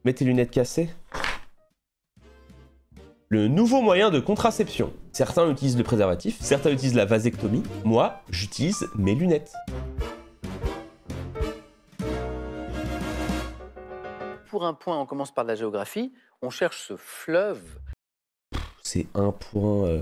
Mets tes lunettes cassées. Le nouveau moyen de contraception. Certains utilisent le préservatif, certains utilisent la vasectomie. Moi, j'utilise mes lunettes. Pour un point, on commence par de la géographie. On cherche ce fleuve. C'est un point...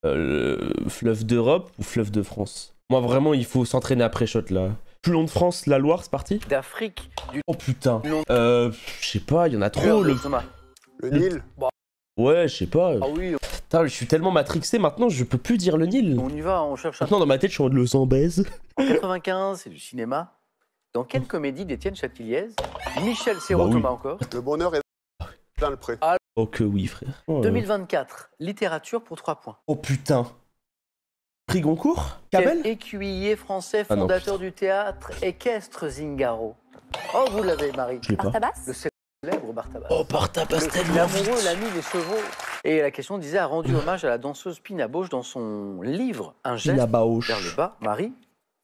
fleuve d'Europe ou fleuve de France? Moi, vraiment, il faut s'entraîner après shot, là. Plus long de France, la Loire, c'est parti? D'Afrique. Oh putain. Je sais pas, il y en a trop. Le Nil. Ouais, je sais pas. Ah oui. Putain, je suis tellement matrixé maintenant, je peux plus dire le Nil. On y va, on cherche un... Maintenant, dans ma tête, je suis en mode le Zambèze. En 95, c'est du cinéma. Dans quelle comédie d'Étienne Châtilliez, Michel Serrault, Bah oui. Thomas encore. Le bonheur est dans le pré. Oh que oui, frère. Oh, 2024, littérature pour 3 points. oh putain. Prix Goncourt? Cabel? Quel écuyer français, Ah non, fondateur du théâtre équestre Zingaro? Oh, vous l'avez, Marie. Je l'ai pas. Bartabas? Le célèbre Bartabas. Oh, Bartabas tellement L'amoureux, vite. l'ami des chevaux. Et la question disait, a rendu hommage à la danseuse Pina Bausch dans son livre Un geste Pina Bausch. vers le bas. Marie,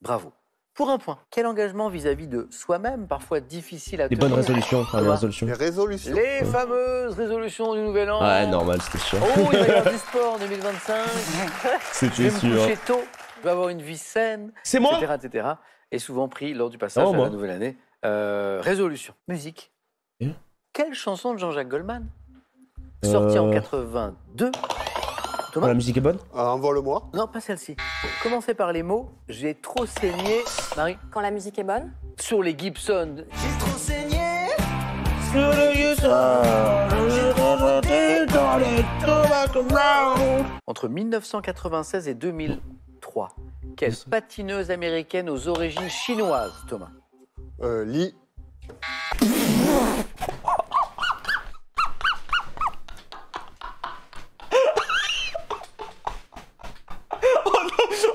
bravo. Pour un point, quel engagement vis-à-vis de soi-même, parfois difficile à Les tenir? bonnes résolutions, enfin, les Thomas. résolutions. Les résolutions. Les fameuses résolutions du Nouvel An. Ouais, normal, c'était sûr. Oh, il va y avoir du sport en 2025. Je vais C'était me sûr. coucher tôt. Je vais avoir une vie saine. C'est moi? etc., etc. Et souvent pris lors du passage Oh, à moi. la nouvelle année. Résolution. Musique. Et Quelle chanson de Jean-Jacques Goldman, sortie en 82? Thomas? La musique est bonne? Envole-moi. Non, pas celle-ci. Commencez par les mots. J'ai trop saigné. Marie? Quand la musique est bonne? Sur les Gibson. J'ai trop saigné. Entre 1996 et 2003, quelle patineuse américaine aux origines chinoises, Thomas? Lit.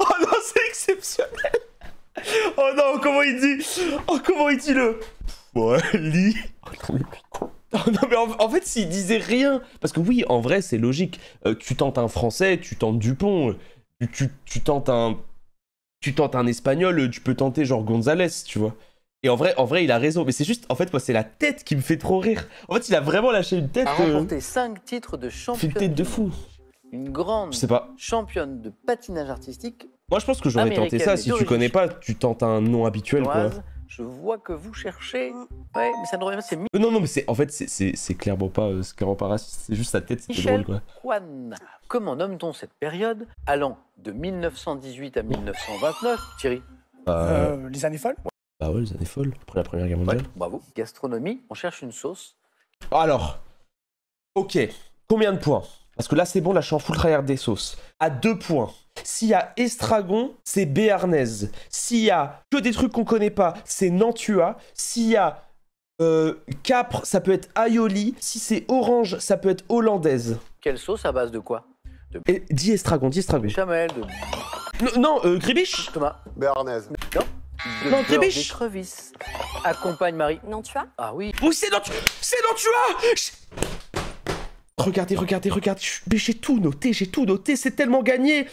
Oh non, c'est exceptionnel. Oh non, comment il dit? Oh, comment il dit le... Ouais, lit. Oh non, mais putain. Oh non, mais en fait, s'il disait rien... Parce que oui, en vrai, c'est logique. Tu tentes un français, tu tentes Dupont. Tu tentes un... Tu tentes un espagnol, tu peux tenter genre Gonzalez, tu vois. Et en vrai, il a raison. Mais c'est juste, en fait, moi, c'est la tête qui me fait trop rire. En fait, il a vraiment lâché une tête... A remporté 5 titres de fait championne. une tête de du fou. monde. Une grande Je sais pas. championne de patinage artistique Moi, je pense que j'aurais tenté Américaine, ça. mais Si tu d'origine connais pas, tu tentes un nom habituel, quoi. chinoise. Je vois que vous cherchez. Ouais, mais ça ne revient pas, c'est Non, non, mais c'est en fait, c'est clairement pas raciste. C'est juste sa tête, c'était Michel drôle, quoi. Juan. Comment nomme-t-on cette période allant de 1918 à 1929, Thierry? Les années folles? Bah ouais, les années folles, après la Première Guerre Ouais, mondiale. bravo. Gastronomie, on cherche une sauce. Alors, ok, combien de points? Parce que là, c'est bon, là, je suis en full tryhard des sauces. À 2 points. S'il y a estragon, c'est béarnaise. S'il y a que des trucs qu'on connaît pas, c'est Nantua. S'il y a capre, ça peut être aioli. Si c'est orange, ça peut être hollandaise. Quelle sauce à base de quoi? Et dis estragon, dis estragon. Béchamel, de Non, gribiche. Thomas. Béarnaise. Non. De Non, beurre Gribiche. d'écrevisse. Accompagne Marie. Non, tu as? Ah oui. Oui, c'est Nantua. Regardez. Mais j'ai tout noté, c'est tellement gagné.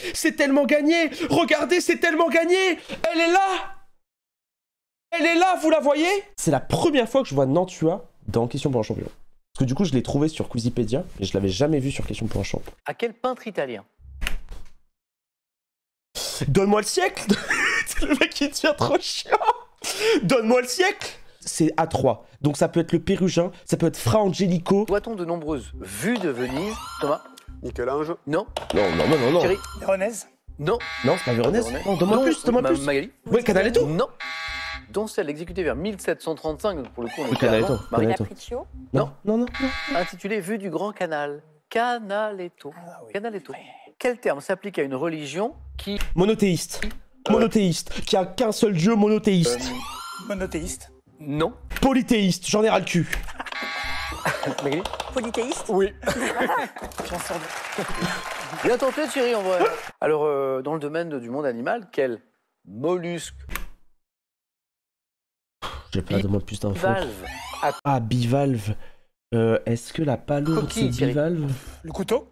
Regardez, c'est tellement gagné. Elle est là, vous la voyez? C'est la première fois que je vois Nantua dans Question pour un champion. Parce que du coup, je l'ai trouvé sur Quizipédia, mais je l'avais jamais vu sur Question pour un champion. À quel peintre italien? Donne-moi le siècle. Le mec qui devient trop chiant. Donne-moi le siècle. C'est A3. Donc ça peut être le Pérugin, ça peut être Fra Angelico. Doit-on de nombreuses vues de Venise? Thomas? Michel-Ange. Non. Non. Thierry? Véronèse? Non. Non, c'est pas Véronèse. Non, donne-moi plus. Magali? Ouais, Canaletto. Non. Dont celle exécutée vers 1735, donc pour le coup on Oui, est Canaletto. avant. Marie, Canaletto. Capriccio? Non. intitulée Vue du Grand Canal. Canaletto. Ah oui. Canaletto. Quel terme s'applique à une religion qui... Monothéiste. Qui a qu'un seul dieu monothéiste. Monothéiste? Non. Polythéiste, j'en ai ras le cul. Magali? Polythéiste? Oui. J'en sors de... Bien tenté Thierry en vrai. Alors, dans le domaine du monde animal, quel mollusque J'ai pas demandé plus d'infos. valve Ah, bivalve. Est-ce que la palourde, c'est Coquille, Thierry. bivalve? Le couteau?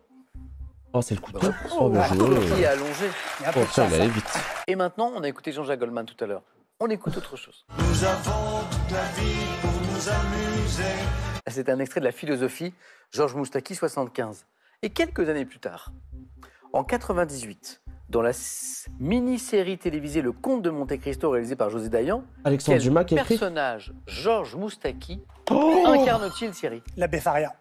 Oh, c'est le couteau. Oh, Oh, bien joué. qui est allongé. Il y a un peu Oh, de ça, chance, il hein. allait vite. Et maintenant, on a écouté Jean-Jacques Goldman tout à l'heure. On écoute autre chose. Nous avons toute la vie pour nous amuser. C'est un extrait de la philosophie, Georges Moustaki, 75. Et quelques années plus tard, en 98, dans la mini-série télévisée Le Comte de Monte-Cristo, réalisée par José Dayan, Alexandre quel Dumas qui a écrit. personnage Georges Moustaki Oh, incarne-t-il, Thierry? L'abbé Faria.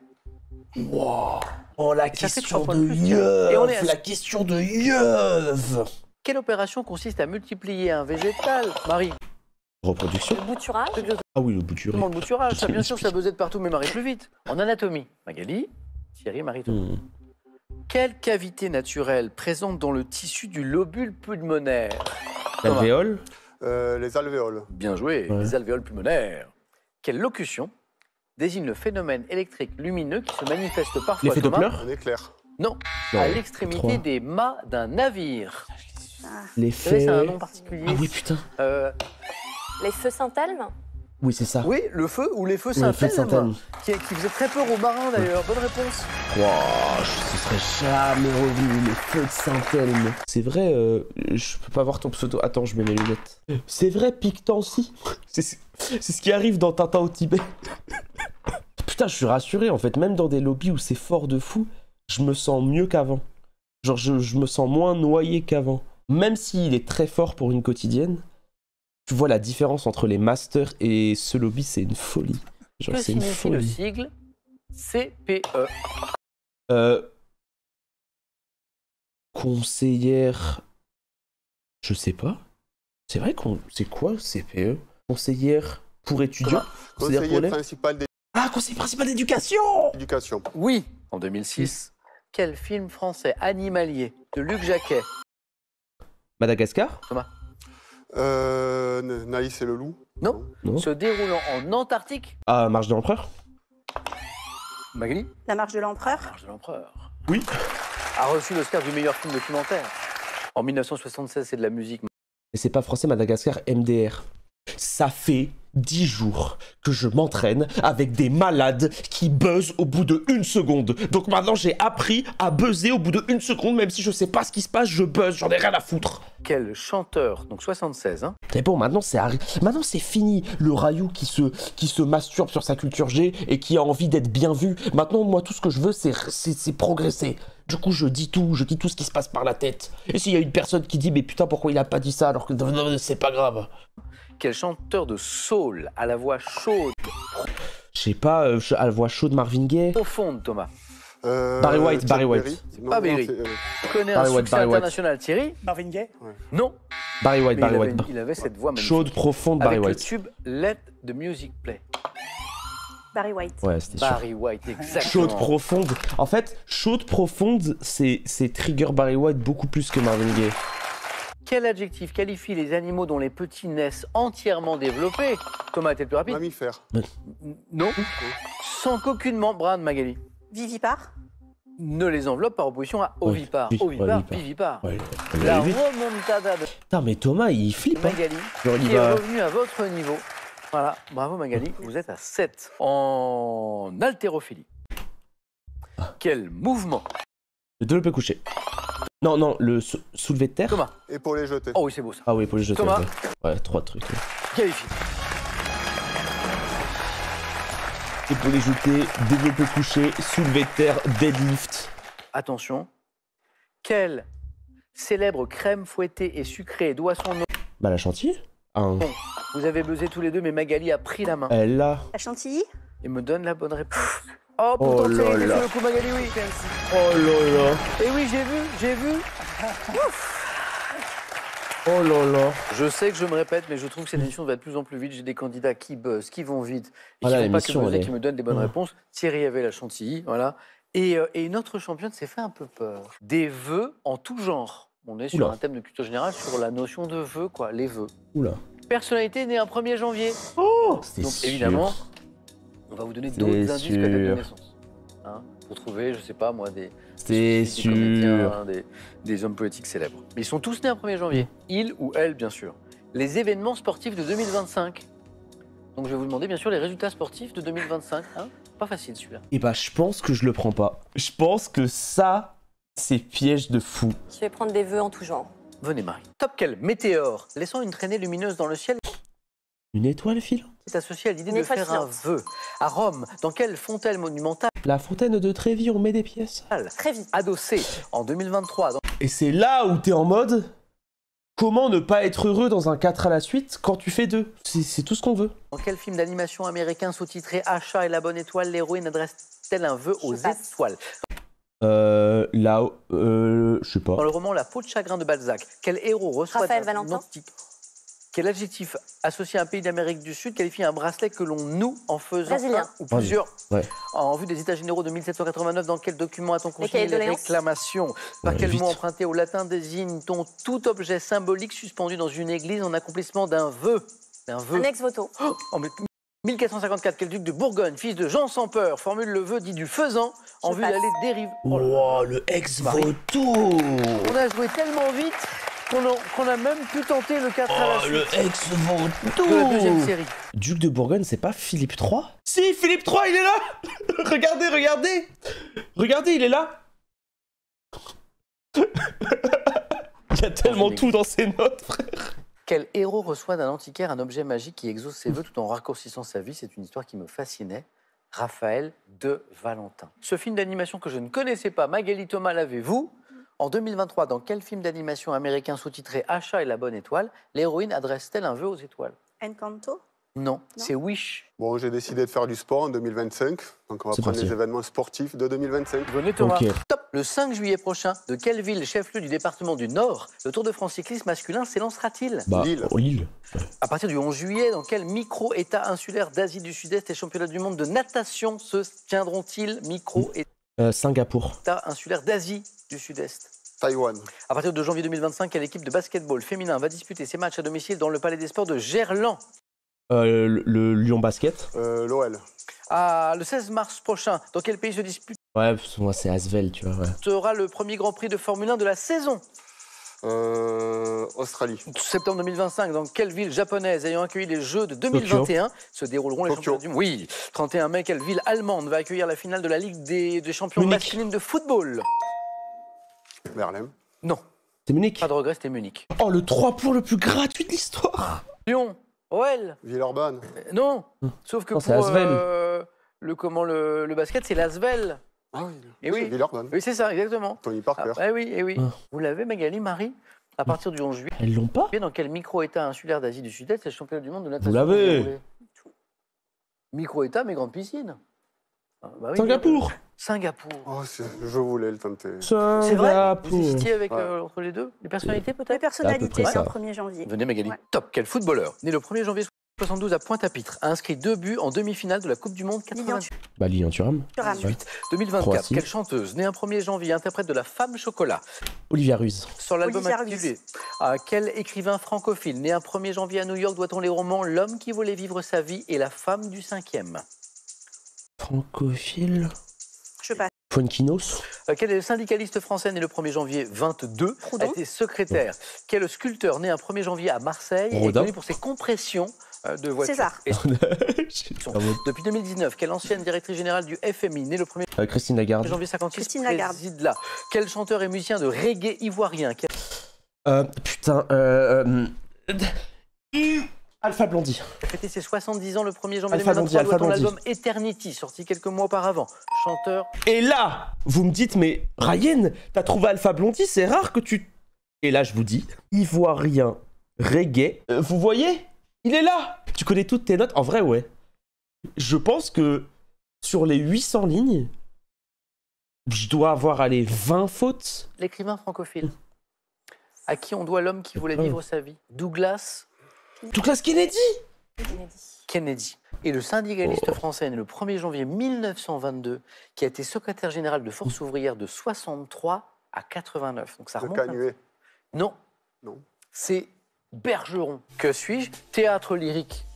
wow. Oh, la ça fait question 3 points de de plus, tiens. Et on est à- Yeuf. La question de Yeuf. Quelle opération consiste à multiplier un végétal, Marie? Reproduction. Le bouturage. Ah oui, le bouturé. Demande bouturage, ça, Je bien sûr, ça buzzait de partout, mais Marie plus vite. En anatomie, Magali, Thierry, Marie. Hmm. Quelle cavité naturelle présente dans le tissu du lobule pulmonaire? L'alvéole. Les alvéoles. Bien joué, Ouais. les alvéoles pulmonaires. Quelle locution désigne le phénomène électrique lumineux qui se manifeste parfois, L'effet Thomas, Doppler. Un éclair. Non, Non, à l'extrémité 3. des mâts d'un navire. Vous savez, L'effet. c'est un nom particulier. Ah oui, putain. Les feux Saint-Elme. Oui, c'est ça. Oui, le feu ou les feux Oui, l'effet Saint-Elme, Saint-Elme. qui faisait très peur aux marins d'ailleurs. Bonne réponse. Wow, ce serait jamais revenu, le feu de Saint-Elme. C'est vrai, je peux pas voir ton pseudo. Attends, je mets mes lunettes. C'est vrai, Pictancy. C'est ce qui arrive dans Tintin au Tibet. Putain, je suis rassuré en fait. Même dans des lobbies où c'est fort de fou, je me sens mieux qu'avant. Genre, je me sens moins noyé qu'avant. Même s'il est très fort pour une quotidienne, tu vois la différence entre les masters et ce lobby, c'est une folie. Genre, Que c'est une signifie le folie. sigle CPE? Conseillère. Je sais pas. C'est vrai qu'on. C'est quoi CPE? Conseillère pour étudiants? Conseillère pour Conseiller élèves? principal Ah, conseiller principal d'éducation! d'éducation. Oui, en 2006. Quel film français animalier de Luc Jacquet? Madagascar? Naïs et le loup. Non. Non. Se déroulant en Antarctique? Ah, Marche de l'Empereur? Magali? La marche de l'empereur. Marche de l'Empereur. Oui. A reçu l'Oscar du meilleur film documentaire. En 1976, c'est de la musique. Et c'est pas français, Madagascar, MDR. Ça fait 10 jours que je m'entraîne avec des malades qui buzzent au bout de 1 seconde. Donc maintenant, j'ai appris à buzzer au bout de 1 seconde, même si je sais pas ce qui se passe, je buzz, j'en ai rien à foutre. Quel chanteur, donc 76, hein? Mais bon, maintenant c'est fini. Le Rayou qui se masturbe sur sa culture G et qui a envie d'être bien vu. Maintenant, moi, tout ce que je veux, c'est progresser. Du coup, je dis tout ce qui se passe par la tête. Et s'il y a une personne qui dit, mais putain, pourquoi il a pas dit ça alors que c'est pas grave. Quel chanteur de soul à la voix chaude, Je sais pas, à la voix chaude Marvin Gaye. profonde, Thomas? Barry White, Chuck Barry White. Berry. Non, pas non, Berry. c'est, Connaît Barry un White, succès Barry White. international, Thierry? Marvin Gaye. Non. Barry White, Mais Barry White. il avait cette voix magnifique. Chaude, profonde, Barry Avec le White. tube Let the Music Play. Barry White. Ouais, c'était sûr. Barry White, exactement. Chaude, profonde. En fait, chaude, profonde, c'est trigger Barry White beaucoup plus que Marvin Gaye. Quel adjectif qualifie les animaux dont les petits naissent entièrement développés? Thomas, t'es le plus rapide? Mammifère. Non. Sans qu'aucune membrane, Magali Vivipare. ne les enveloppe par opposition à ovipare. oui, Ovipare, ovipare. vivipare. Ouais, La lui. remontada de Putain, mais Thomas, il flippe. Hein. Magali, Genre, il qui est va- revenu à votre niveau. Voilà, bravo Magali, vous êtes à 7 en haltérophilie. Quel mouvement? Le développé couché. Non, non, le soulevé de terre. Thomas. Et pour les jeter. Oh oui, c'est beau ça. Ah oui, pour les jeter. Thomas. ok. Ouais, 3 trucs. ouais. Qualifie. Et pour les jeter, développé couché, soulevé de terre, deadlift. Attention. Quelle célèbre crème fouettée et sucrée doit son nom? Bah, la chantier. Un. Vous avez buzzé tous les deux, mais Magali a pris la main Elle là. La chantilly. et me donne la bonne réponse. Oh, pourtant, Oh là c'est là. le coup, Magali, oui. Oh là là. Et oui, j'ai vu. Oh là là. Je sais que je me répète, mais je trouve que cette émission va de plus en plus vite. J'ai des candidats qui buzzent, qui vont vite, et Voilà, qui ne font pas que l'émission, buzzer, elle est- qui me donnent des bonnes Ouais. réponses. Thierry avait la chantilly, voilà. Et une autre championne s'est fait un peu peur. Des vœux en tout genre. On est sur Oula. un thème de culture générale, sur la notion de vœux, quoi, les vœux. Oula. Personnalité née un 1er janvier. Oh, c'est Donc sûr. évidemment, on va vous donner C'est d'autres indices que la date de sûr. naissance. Hein, pour trouver, je sais pas moi, des C'est des comédiens, sûr. hein, des hommes politiques célèbres. Mais ils sont tous nés un 1er janvier. Il ou elle, bien sûr. Les événements sportifs de 2025. Donc je vais vous demander, bien sûr, les résultats sportifs de 2025. Hein, pas facile celui-là. Et bah, je pense que je le prends pas. Je pense que ça, c'est piège de fou. Je vais prendre des vœux en tout genre. Venez, Marie. Top quel météore, laissant une traînée lumineuse dans le ciel. Une étoile filante? est associé à l'idée Une de étoile faire un filante. vœu. À Rome, dans quelle fontaine monumentale La fontaine de Trévi, on met des pièces. Très vite. adossée en 2023 dans Et c'est là où t'es en mode... Comment ne pas être heureux dans un 4 à la suite quand tu fais 2? C'est tout ce qu'on veut. Dans quel film d'animation américain sous-titré Achat et la bonne étoile, l'héroïne adresse-t-elle un vœu aux Je passe. étoiles? Là, je sais pas. Dans le roman La peau de chagrin de Balzac, quel héros reçoit Raphaël un Valentin. antique? Quel adjectif associé à un pays d'Amérique du Sud qualifie un bracelet que l'on noue en faisant Brésilien. un ou plusieurs Ouais. en vue des États généraux de 1789? Dans quel document a-t-on consigné cahiers de les doléances. réclamations? Par Ouais, quel vite. mot emprunté au latin désigne-t-on tout objet symbolique suspendu dans une église en accomplissement d'un vœu? D'un vœu. Un ex-voto. En 1454, quel duc de Bourgogne, fils de Jean sans peur, formule le vœu dit du faisan en Je vue passe. d'aller dérive. Oh là là. Wow, le ex-voto. On a joué tellement vite qu'on a même pu tenter le 4 à la Oh, suite le ex-voto. de la deuxième série. Duc de Bourgogne, c'est pas Philippe III? Si, Philippe III, il est là. Regardez, regardez. Regardez, il est là. Il y a tellement tout dans ces notes, frère. Quel héros reçoit d'un antiquaire un objet magique qui exauce ses vœux tout en raccourcissant sa vie? C'est une histoire qui me fascinait. Raphaël de Valentin. Ce film d'animation que je ne connaissais pas, Magali Thomas, l'avez-vous? En 2023, dans quel film d'animation américain sous-titré Achat et la bonne étoile, l'héroïne adresse-t-elle un vœu aux étoiles? Encanto. Non, c'est Wish. Bon, j'ai décidé de faire du sport en 2025. Donc, on va C'est prendre parti. les événements sportifs de 2025. Venez Thomas. Ok. Top. Le 5 juillet prochain, de quelle ville, chef-lieu du département du Nord, le Tour de France cyclisme masculin s'élancera-t-il? Bah, Lille. Lille. À partir du 11 juillet, dans quel micro-État insulaire d'Asie du Sud-Est les championnats du monde de natation se tiendront-ils? Micro-État Singapour. insulaire d'Asie du Sud-Est. Taïwan. À partir de janvier 2025, quelle équipe de basketball féminin va disputer ses matchs à domicile dans le Palais des Sports de Gerland? Le Lyon Basket. L'OL. Le 16 mars prochain, dans quel pays se disputera Ouais, moi c'est Asvel, tu vois. Ouais. le premier Grand Prix de Formule 1 de la saison? Australie. Septembre 2025, dans quelle ville japonaise ayant accueilli les Jeux de 2021 se dérouleront les Tokyo. championnats du monde? Oui. 31 mai, quelle ville allemande va accueillir la finale de la Ligue des champions Munich. masculines de football? Berlin. Non, C'est Munich. pas de regret, c'était Munich. Oh, le 3 points le plus gratuit de l'histoire. Lyon, OL, Villeurbanne. non. Sauf que Non, c'est pour Asvel. le basket, c'est l'Asvel. Ah oui. Et oui. Villeurbanne. Oui, c'est ça, exactement. Tony Parker. Oui, eh oui. Ah. Vous l'avez, Magali, Marie? À partir du 11 juillet, Elles l'ont pas? dans quel micro-État insulaire d'Asie du Sud-Est les championnats du monde de natation? Vous l'avez. se déroulaient? Micro-État, mais grande piscine. Ah, bah oui, Singapour. Singapour. Oh, je voulais le tenter. C'est vrai? Singapour. Vous hésitiez avec, Ouais. entre les deux? Les personnalités, Les peut-être? personnalités, près c'est ça. le 1er janvier. Venez, Magali. Ouais. Top. Quel footballeur, né le 1er janvier 72 à Pointe-à-Pitre, a inscrit 2 buts en demi-finale de la Coupe du Monde 98? Bah, Lilian Thuram. Thuram. 2024. Croatie. Quelle chanteuse, née un 1er janvier, interprète de La Femme Chocolat, Olivia Ruiz. sur l'album Olivia intitulé quel écrivain francophile, né un 1er janvier à New York, doit-on les romans L'homme qui voulait vivre sa vie et La femme du 5e? Francophile. Je passe. Fonkinos. Quel syndicaliste français né le 1er janvier 22 a Proudhon. été secrétaire? Quel sculpteur né un 1er janvier à Marseille est Rodin. connu pour ses compressions de voitures? César. Et Bravo. depuis 2019, quelle ancienne directrice générale du FMI, née le 1er Christine Lagarde. janvier 56, Christine Lagarde. préside là? Quel chanteur et musicien de reggae ivoirien qui Putain. Alpha Blondie. a fêté ses 70 ans le 1er janvier Alpha 2023, Blondie, Alpha doit-on Blondie. l'album Eternity, sorti quelques mois auparavant? Chanteur. Et là, vous me dites, mais Ryan, t'as trouvé Alpha Blondie, c'est rare que tu... Et là, je vous dis, ivoirien, reggae, vous voyez? Il est là. Tu connais toutes tes notes? En vrai, ouais. Je pense que sur les 800 lignes, je dois avoir, allez, 20 fautes. L'écrivain francophile. À qui on doit L'homme qui voulait vivre sa vie? Douglas Douglas Kennedy. Kennedy. Et le syndicaliste français né le 1er janvier 1922, qui a été secrétaire général de Force ouvrière de 63 à 89. Donc ça Le remonte. un peu. Canuet. Non. Non. C'est Bergeron. Que suis-je? Théâtre lyrique.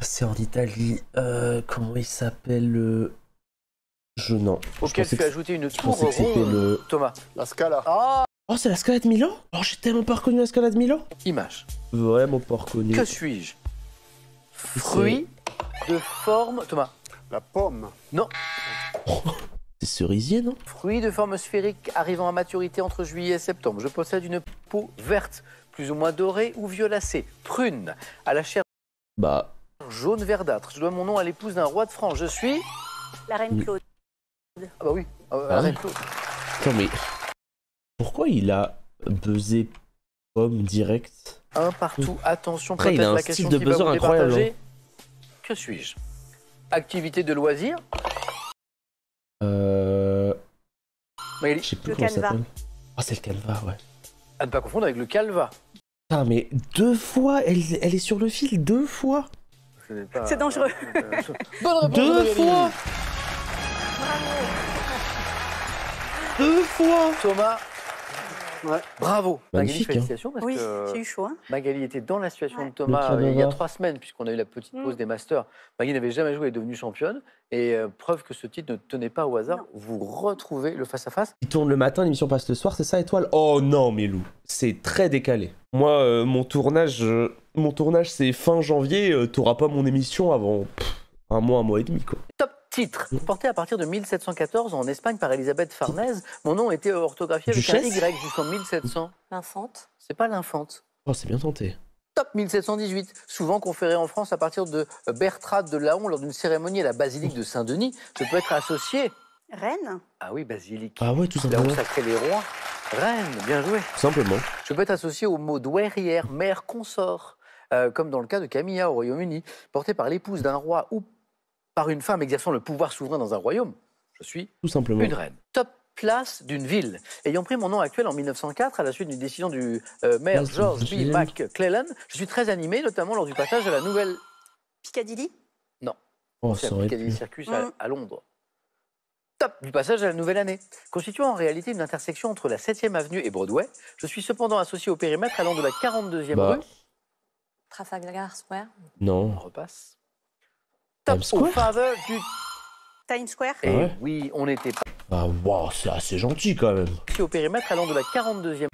C'est en Italie. Comment il s'appelle non. Auquel pensais fut que- ajouté une Je tour pensais que c'était ronde. le... Thomas. La Scala. Ah, Oh, c'est la Scala de Milan? Oh, j'ai tellement pas reconnu la Scala de Milan. image. Vraiment pas reconnu. Que suis-je? Fruit de forme. Thomas. La pomme. Non. C'est cerisier, non? Fruit de forme sphérique arrivant à maturité entre juillet et septembre. Je possède une peau verte, plus ou moins dorée ou violacée, prune, à la chair Bah, jaune verdâtre. Je dois mon nom à l'épouse d'un roi de France. Je suis... La reine Claude. Ah bah oui, Ah la ouais. reine Claude. attends, mais pourquoi il a buzzé pomme direct? Un partout, attention, Après, il a peut-être un la style question de qui va buzzer vous incroyable, départager. Que suis-je? Activité de loisir? Magali, Je sais plus Le comment ça canevas. s'appelle. Ah, c'est le canevas, ouais. à ne pas confondre avec le calva. Putain, mais 2 fois, elle est sur le fil 2 fois. C'est dangereux. Bonne réponse, 2 Magali. fois 2 fois. Thomas, Ouais. bravo. Magnifique, Magali, félicitations parce Oui, que j'ai eu chaud. Hein. Magali était dans la situation Ouais. de Thomas Le il y a canevas. 3 semaines, puisqu'on a eu la petite pause Mm. des Masters. Magali n'avait jamais joué et est devenue championne. Et preuve que ce titre ne tenait pas au hasard, Non. vous retrouvez le face-à-face. Il tourne le matin, l'émission passe le soir, c'est ça, Étoile? Oh non, Mélou, c'est très décalé. Moi, mon tournage c'est fin janvier, t'auras pas mon émission avant un mois et demi, quoi. Top titre, porté à partir de 1714 en Espagne par Elisabeth Farnèse. Mon nom était orthographié avec un Duchesse Y jusqu'en 1700. L'infante. C'est pas l'infante. Oh, c'est bien tenté. Top 1718, souvent conféré en France à partir de Bertrade de Laon lors d'une cérémonie à la basilique de Saint-Denis. Je peux être associé. Reine. Ah oui, basilique. Ah ouais, tout Là où simplement. sacrait les rois. Reine, bien joué. Tout simplement. Je peux être associé au mot douairière, mère consort, comme dans le cas de Camilla au Royaume-Uni, porté par l'épouse d'un roi ou par une femme exerçant le pouvoir souverain dans un royaume. Je suis Tout simplement. une reine. Top place d'une ville. Ayant pris mon nom actuel en 1904 à la suite d'une décision du maire Place d'une George B. ville. McClellan, je suis très animé, notamment lors du passage à la nouvelle Piccadilly. Oh, c'est ça la aurait Piccadilly pu. Circus Mm. à Londres. Top du passage à la nouvelle année. Constituant en réalité une intersection entre la 7e avenue et Broadway, je suis cependant associé au périmètre allant de la 42e Bah, rue. Trafalgar Square. On non. repasse. Top Times au Square faveur du... Times Square. Et ouais oui, on était Ah, wow, c'est assez gentil quand même. associé au périmètre allant de la 42e.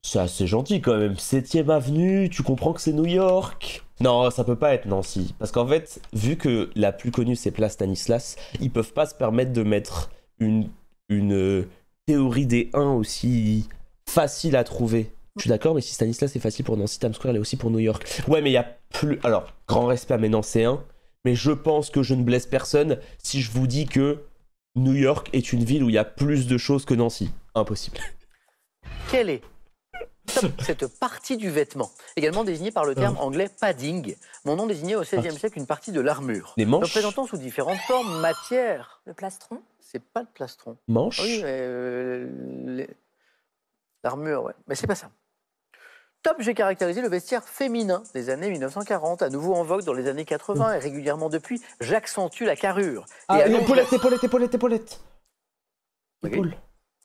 C'est assez gentil quand même. 7ème avenue, tu comprends que c'est New York? Non, ça peut pas être Nancy. Parce qu'en fait, vu que la plus connue c'est Place Stanislas, ils peuvent pas se permettre de mettre une théorie des 1 aussi facile à trouver. Je suis d'accord, mais si Stanislas est facile pour Nancy, Times Square l'est aussi pour New York. Ouais, mais il y a plus... Alors, grand respect à mes Nancéens, mais je pense que je ne blesse personne si je vous dis que New York est une ville où il y a plus de choses que Nancy. Impossible. Quelle est cette partie du vêtement, également désignée par le terme anglais padding, mon nom désignait au XVIe siècle une partie de l'armure, Les manches? représentant sous différentes formes, matières. Le plastron. C'est pas le plastron. Manche? Ah oui, l'armure, ouais. Mais c'est pas ça. Top, j'ai caractérisé le vestiaire féminin des années 1940, à nouveau en vogue dans les années 80 et régulièrement depuis. J'accentue la carrure. Ah, Et allonge épaulette, la- épaulette. Ok. Épaule.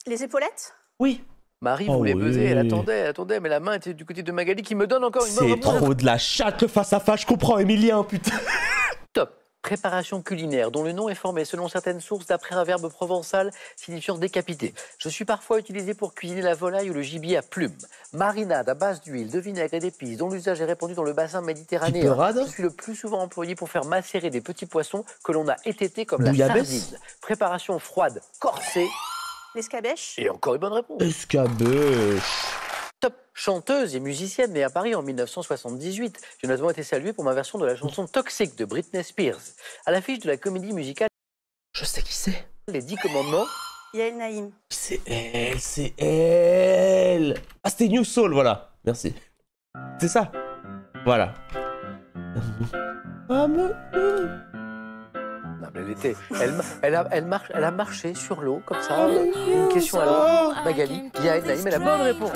Les épaulettes. Oui. Marie Oh voulait oui. buzzer, elle attendait, mais la main était du côté de Magali qui me donne encore une bonne C'est réponse. trop de la chatte le face à face, je comprends, Emilien, putain. Top. Préparation culinaire, dont le nom est formé selon certaines sources d'après un verbe provençal signifiant décapiter. Je suis parfois utilisé pour cuisiner la volaille ou le gibier à plumes. Marinade à base d'huile, de vinaigre et d'épices, dont l'usage est répandu dans le bassin méditerranéen. Piperade. Je suis le plus souvent employé pour faire macérer des petits poissons que l'on a étêtés comme la Bouillabaisse. sardine. Préparation froide, corsée. L'escabèche. Et encore une bonne réponse. Escabèche. Top chanteuse et musicienne née à Paris en 1978. J'ai notamment été salué pour ma version de la chanson Toxic de Britney Spears. À l'affiche de la comédie musicale Je sais qui c'est. Les 10 commandements, Yael Naïm. C'est elle, c'est elle. Ah, c'était New Soul, voilà. Merci. C'est ça. Voilà. Ah, non, mais elle a marché sur l'eau comme ça. Une question à l'autre. Magali, Yael Naïm, elle a bonne réponse.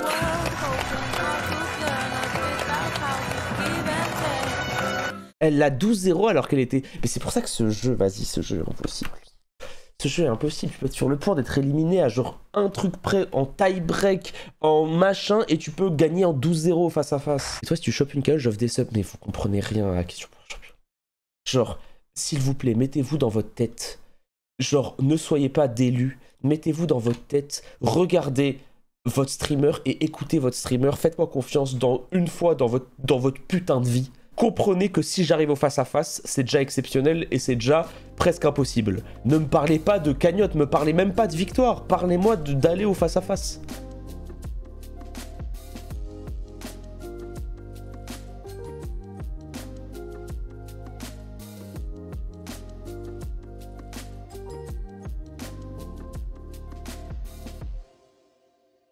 Elle l'a 12-0 alors qu'elle était... Mais c'est pour ça que ce jeu, vas-y, ce jeu est impossible. Ce jeu est impossible, tu peux être sur le point d'être éliminé à genre un truc près, en tie-break, en machin, et tu peux gagner en 12-0 face à face. Et toi, si tu chopes une cage, j'offre des subs, mais vous comprenez rien à la question pour un champion. Genre, s'il vous plaît, mettez-vous dans votre tête. Genre, ne soyez pas d'élus, mettez-vous dans votre tête, regardez votre streamer et écoutez votre streamer, faites-moi confiance une fois dans votre putain de vie. Comprenez que si j'arrive au face-à-face, c'est déjà exceptionnel et c'est déjà presque impossible. Ne me parlez pas de cagnotte, me parlez même pas de victoire, parlez-moi d'aller au face-à-face.